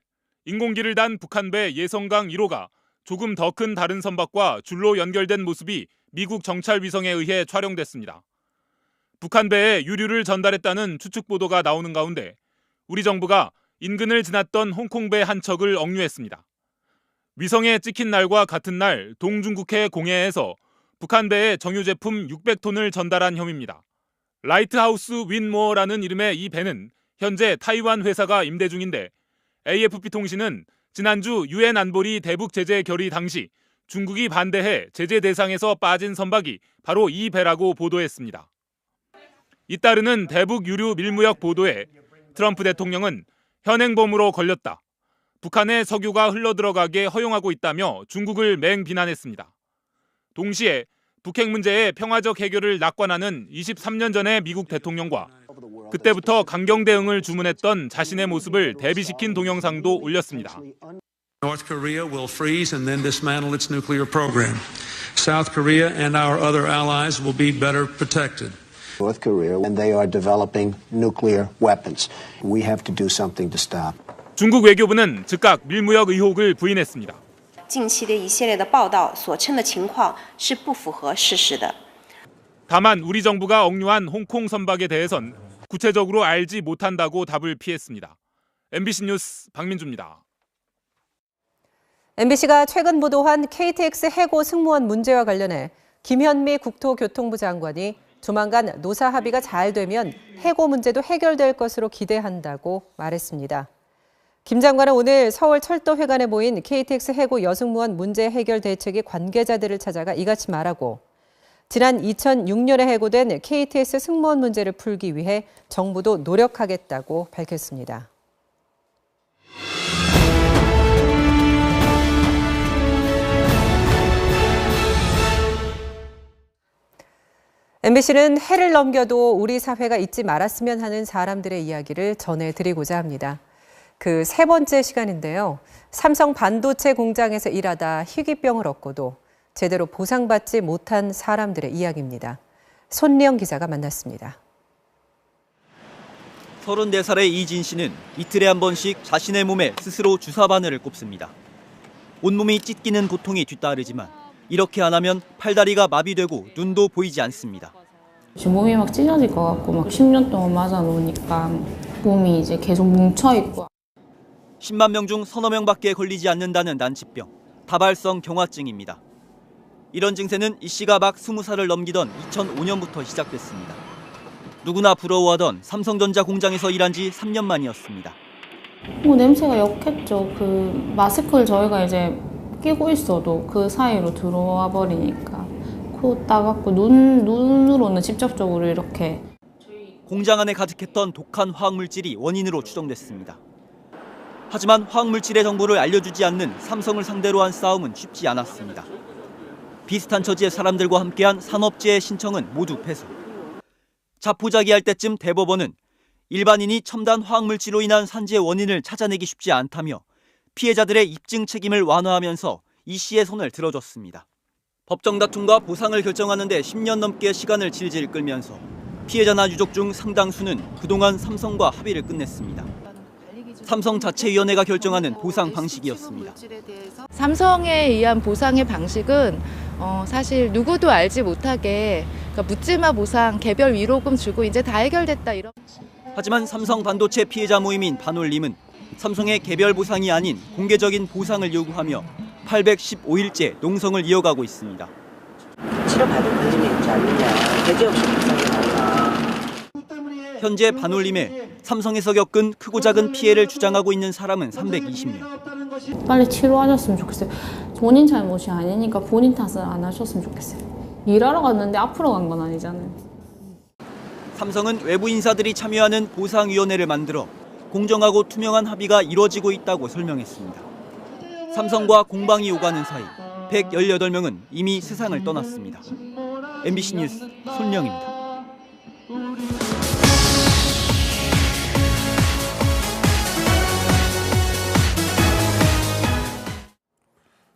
S4: 인공기를 단 북한배 예성강 1호가 조금 더 큰 다른 선박과 줄로 연결된 모습이 미국 정찰 위성에 의해 촬영됐습니다. 북한 배에 유류를 전달했다는 추측 보도가 나오는 가운데 우리 정부가 인근을 지났던 홍콩배 한 척을 억류했습니다. 위성에 찍힌 날과 같은 날 동중국해 공해에서 북한 배에 정유 제품 600톤을 전달한 혐의입니다. 라이트하우스 윈모어라는 이름의 이 배는 현재 타이완 회사가 임대 중인데 AFP 통신은 지난주 유엔 안보리 대북 제재 결의 당시 중국이 반대해 제재 대상에서 빠진 선박이 바로 이 배라고 보도했습니다. 잇따르는 대북 유류 밀무역 보도에 트럼프 대통령은 현행범으로 걸렸다. 북한의 석유가 흘러들어가게 허용하고 있다며 중국을 맹비난했습니다. 동시에 북핵 문제의 평화적 해결을 낙관하는 23년 전의 미국 대통령과 그때부터 강경 대응을 주문했던 자신의 모습을 대비시킨 동영상도 올렸습니다.
S20: North Korea will freeze and then dismantle its nuclear program. South Korea and our other allies will be better protected.
S21: North Korea, and they are developing nuclear weapons. We have to do something to stop.
S4: 중국 외교부는 즉각 밀무역 의혹을 부인했습니다.
S22: 近期的一系列的报道所称的情况是不符合事实的.
S4: 다만 우리 정부가 억류한 홍콩 선박에 대해선 구체적으로 알지 못한다고 답을 피했습니다. MBC 뉴스 박민주입니다.
S5: MBC가 최근 보도한 KTX 해고 승무원 문제와 관련해 김현미 국토교통부 장관이 조만간 노사 합의가 잘 되면 해고 문제도 해결될 것으로 기대한다고 말했습니다. 김 장관은 오늘 서울 철도회관에 모인 KTX 해고 여승무원 문제 해결 대책위 관계자들을 찾아가 이같이 말하고 지난 2006년에 해고된 KTX 승무원 문제를 풀기 위해 정부도 노력하겠다고 밝혔습니다. MBC는 해를 넘겨도 우리 사회가 잊지 말았으면 하는 사람들의 이야기를 전해드리고자 합니다. 그 세 번째 시간인데요. 삼성 반도체 공장에서 일하다 희귀병을 얻고도 제대로 보상받지 못한 사람들의 이야기입니다. 손리영 기자가 만났습니다.
S23: 34살의 이진 씨는 이틀에 한 번씩 자신의 몸에 스스로 주사 바늘을 꼽습니다.
S28: 온몸이 찢기는 고통이 뒤따르지만 이렇게 안 하면 팔다리가 마비되고 눈도 보이지 않습니다.
S6: 몸이 막 찢어질 것 같고 막 10년 동안 맞아 놓으니까 몸이 이제 계속 뭉쳐 있고.
S28: 10만 명 중 서너 명밖에 걸리지 않는다는 난치병, 다발성 경화증입니다. 이런 증세는 이 씨가 막 20살을 넘기던 2005년부터 시작됐습니다. 누구나 부러워하던 삼성전자 공장에서 일한 지 3년 만이었습니다.
S6: 뭐 냄새가 역했죠. 그 마스크를 저희가 이제 끼고 있어도 그 사이로 들어와 버리니까 코 따갑고 눈으로는 직접적으로 이렇게.
S28: 공장 안에 가득했던 독한 화학물질이 원인으로 추정됐습니다. 하지만 화학물질의 정보를 알려주지 않는 삼성을 상대로 한 싸움은 쉽지 않았습니다. 비슷한 처지의 사람들과 함께한 산업재해 신청은 모두 패소. 자포자기할 때쯤 대법원은 일반인이 첨단 화학물질로 인한 산재의 원인을 찾아내기 쉽지 않다며 피해자들의 입증 책임을 완화하면서 이 씨의 손을 들어줬습니다. 법정 다툼과 보상을 결정하는 데 10년 넘게 시간을 질질 끌면서 피해자나 유족 중 상당수는 그동안 삼성과 합의를 끝냈습니다. 삼성자체위원회가 결정하는 보상 방식이었습니다.
S7: 삼성에 의한 보상의 방식은 사실 누구도 알지 못하게 그러니까 묻지마 보상, 개별 위로금 주고 이제 다 해결됐다 이런.
S28: 하지만 삼성 반도체 피해자 모임인 반올림은 삼성의 개별 보상이 아닌 공개적인 보상을 요구하며 815일째 농성을 이어가고 있습니다.
S9: 치료받을 권리가 있지 않느냐, 배제 없이 보상이 나오나.
S28: 현재 반올림에 삼성에서 겪은 크고 작은 피해를 주장하고 있는 사람은 320명.
S6: 빨리 치료하셨으면 좋겠어요. 본인 잘못이 아니니까 본인 탓을 안 하셨으면 좋겠어요. 일하러 갔는데 앞으로 간 건 아니잖아요.
S28: 삼성은 외부 인사들이 참여하는 보상위원회를 만들어 공정하고 투명한 합의가 이루어지고 있다고 설명했습니다. 삼성과 공방이 오가는 사이 118명은 이미 세상을 떠났습니다. MBC 뉴스 손영입니다.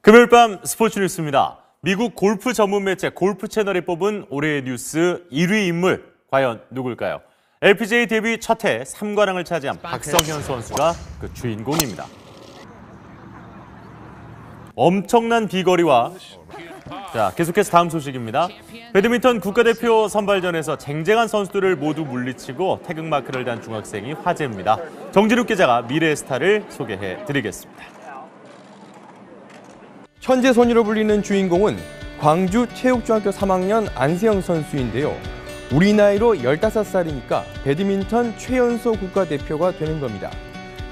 S12: 금요일 밤 스포츠 뉴스입니다. 미국 골프 전문 매체 골프 채널이 뽑은 올해의 뉴스 1위 인물, 과연 누굴까요? LPGA 데뷔 첫 해 3관왕을 차지한 박성현 선수가 그 주인공입니다. 엄청난 비거리와 계속해서 다음 소식입니다. 배드민턴 국가대표 선발전에서 쟁쟁한 선수들을 모두 물리치고 태극마크를 단 중학생이 화제입니다. 정진욱 기자가 미래의 스타를 소개해드리겠습니다.
S23: 현재 소녀로 불리는 주인공은 광주 체육중학교 3학년 안세영 선수인데요. 우리 나이로 15살이니까 배드민턴 최연소 국가대표가 되는 겁니다.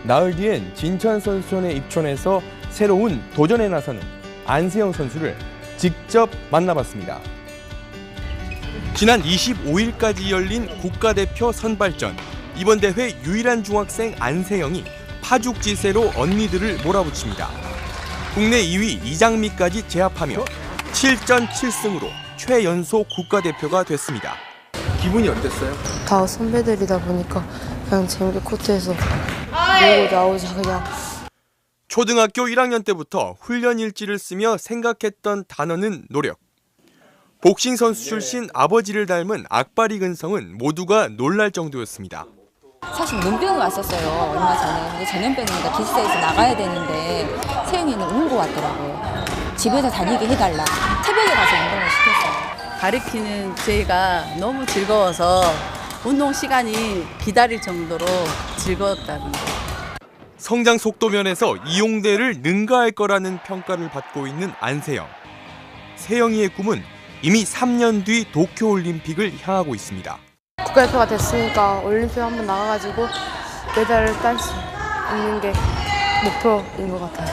S23: 나흘 뒤엔 진천선수촌에 입촌해서 새로운 도전에 나서는 안세영 선수를 직접 만나봤습니다. 지난 25일까지 열린 국가대표 선발전. 이번 대회 유일한 중학생 안세영이 파죽지세로 언니들을 몰아붙입니다. 국내 2위 이장미까지 제압하며 7전 7승으로 최연소 국가대표가 됐습니다. 기분이 어땠어요?
S24: 다 선배들이다 보니까 그냥 재밌게 코트에서 놀고 나오자 그냥.
S23: 초등학교 1학년 때부터 훈련 일지를 쓰며 생각했던 단어는 노력. 복싱 선수 출신 아버지를 닮은 악바리 근성은 모두가 놀랄 정도였습니다.
S25: 사실 눈병이 왔었어요. 얼마 전에. 근데 전염병이니까 기숙사에서 나가야 되는데 세영이는 울고 왔더라고요. 집에서 다니게 해달라. 새벽에 가서 운동을 시켰어요.
S26: 가르치는 제가 너무 즐거워서 운동 시간이 기다릴 정도로 즐거웠다는 거예요.
S23: 성장 속도 면에서 이용대를 능가할 거라는 평가를 받고 있는 안세영. 세영이의 꿈은 이미 3년 뒤 도쿄올림픽을 향하고 있습니다.
S24: 국가대표가 됐으니까 올림픽 한번 나가가지고 메달을 딸 수 있는 게 목표인 것 같아요.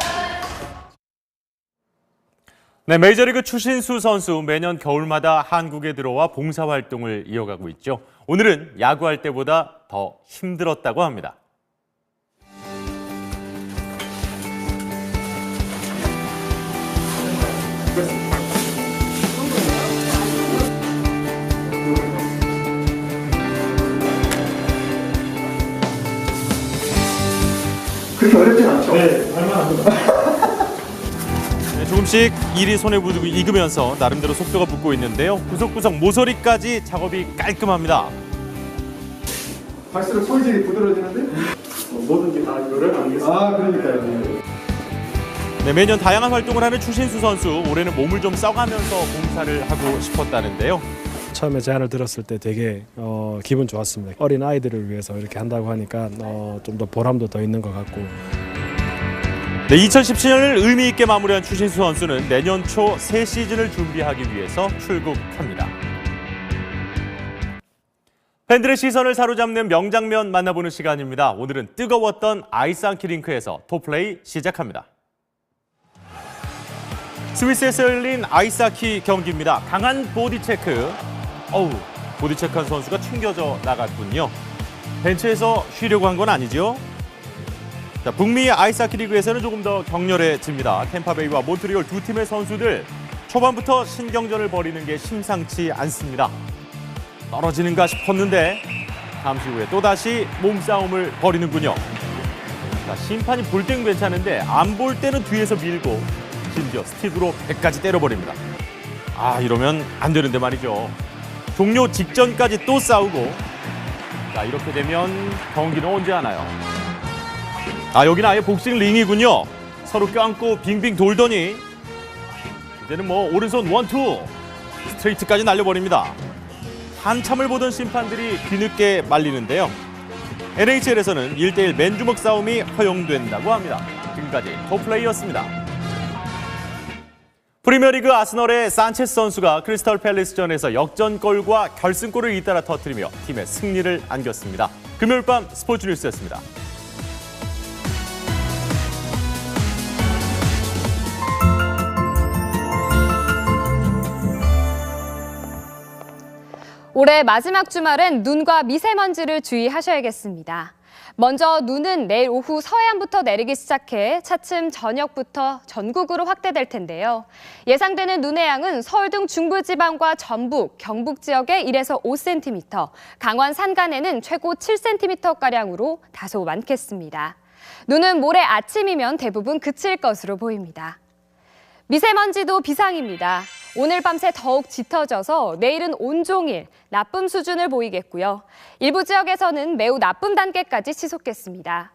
S12: 네, 메이저리그 추신수 선수 매년 겨울마다 한국에 들어와 봉사활동을 이어가고 있죠. 오늘은 야구할 때보다 더 힘들었다고 합니다.
S29: 그렇게 어렵진 않죠?
S12: 네, 얼마 안 조금씩 일이 손에 익으면서 나름대로 속도가 붙고 있는데요. 구석구석 모서리까지 작업이 깔끔합니다.
S29: 갈수록 소질이 부드러워지는데? 뭐든지 다 이거를 알겠습니다. 그러니까요.
S12: 네, 매년 다양한 활동을 하는 추신수 선수, 올해는 몸을 좀 써가면서 봉사를 하고 싶었다는데요.
S8: 처음에 제안을 들었을 때 되게 기분 좋았습니다. 어린 아이들을 위해서 이렇게 한다고 하니까 좀 더 보람도 더 있는 것 같고.
S12: 네, 2017년을 의미 있게 마무리한 추신수 선수는 내년 초 새 시즌을 준비하기 위해서 출국합니다. 팬들의 시선을 사로잡는 명장면 만나보는 시간입니다. 오늘은 뜨거웠던 아이스하키 링크에서 톱플레이 시작합니다. 스위스에서 열린 아이스하키 경기입니다. 강한 보디체크. 보디체크한 선수가 튕겨져 나갔군요. 벤치에서 쉬려고 한 건 아니죠? 자, 북미 아이스하키 리그에서는 조금 더 격렬해집니다. 템파베이와 몬트리올 두 팀의 선수들 초반부터 신경전을 벌이는 게 심상치 않습니다. 떨어지는가 싶었는데 잠시 후에 또다시 몸싸움을 벌이는군요. 자, 심판이 볼 땐 괜찮은데 안 볼 때는 뒤에서 밀고 심지어 스틱으로 배까지 때려버립니다. 이러면 안 되는데 말이죠. 종료 직전까지 또 싸우고, 자, 이렇게 되면 경기는 언제 하나요? 여기는 아예 복싱 링이군요. 서로 껴안고 빙빙 돌더니 이제는 뭐 오른손 원투 스트레이트까지 날려버립니다. 한참을 보던 심판들이 뒤늦게 말리는데요. NHL에서는 1대1 맨주먹 싸움이 허용된다고 합니다. 지금까지 톱플레이였습니다. 프리미어리그 아스널의 산체스 선수가 크리스털 팰리스전에서 역전골과 결승골을 잇따라 터뜨리며 팀의 승리를 안겼습니다. 금요일 밤 스포츠 뉴스였습니다.
S10: 올해 마지막 주말은 눈과 미세먼지를 주의하셔야겠습니다. 먼저 눈은 내일 오후 서해안부터 내리기 시작해 차츰 저녁부터 전국으로 확대될 텐데요. 예상되는 눈의 양은 서울 등 중부지방과 전북, 경북 지역에 1에서 5cm, 강원 산간에는 최고 7cm가량으로 다소 많겠습니다. 눈은 모레 아침이면 대부분 그칠 것으로 보입니다. 미세먼지도 비상입니다. 오늘 밤새 더욱 짙어져서 내일은 온종일 나쁨 수준을 보이겠고요. 일부 지역에서는 매우 나쁨 단계까지 치솟겠습니다.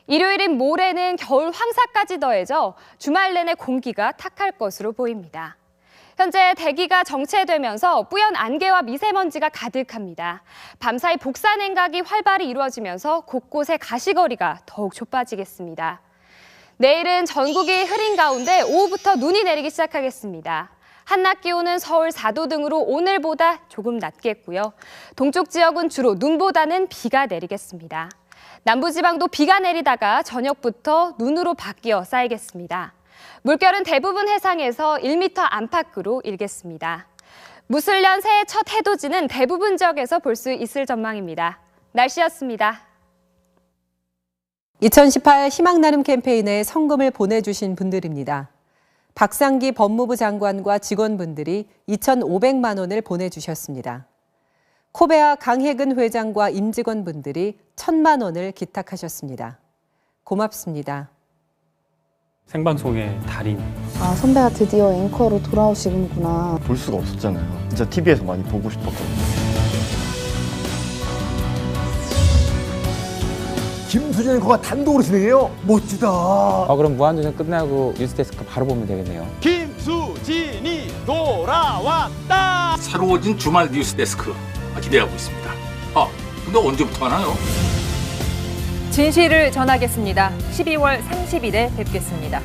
S10: 일요일인 모레는 겨울 황사까지 더해져 주말 내내 공기가 탁할 것으로 보입니다. 현재 대기가 정체되면서 뿌연 안개와 미세먼지가 가득합니다. 밤사이 복사 냉각이 활발히 이루어지면서 곳곳에 가시거리가 더욱 좁아지겠습니다. 내일은 전국이 흐린 가운데 오후부터 눈이 내리기 시작하겠습니다. 한낮 기온은 서울 4도 등으로 오늘보다 조금 낮겠고요. 동쪽 지역은 주로 눈보다는 비가 내리겠습니다. 남부지방도 비가 내리다가 저녁부터 눈으로 바뀌어 쌓이겠습니다. 물결은 대부분 해상에서 1m 안팎으로 일겠습니다. 무술년 새해 첫 해돋이는 대부분 지역에서 볼 수 있을 전망입니다. 날씨였습니다.
S5: 2018 희망나눔 캠페인에 성금을 보내주신 분들입니다. 박상기 법무부 장관과 직원분들이 2,500만 원을 보내주셨습니다. 코베아 강혜근 회장과 임직원분들이 1,000만 원을 기탁하셨습니다. 고맙습니다.
S11: 생방송의 달인.
S24: 선배가 드디어 앵커로 돌아오시는구나.
S11: 볼 수가 없었잖아요. 진짜 TV에서 많이 보고 싶었거든요.
S13: 김수진 앵커가 단독으로 진행해요? 멋지다.
S14: 그럼 무한도전 끝나고 뉴스데스크 바로 보면 되겠네요.
S15: 김수진이 돌아왔다. 새로워진 주말 뉴스데스크 기대하고 있습니다. 근데 언제부터 하나요?
S10: 진실을 전하겠습니다. 12월 30일에 뵙겠습니다.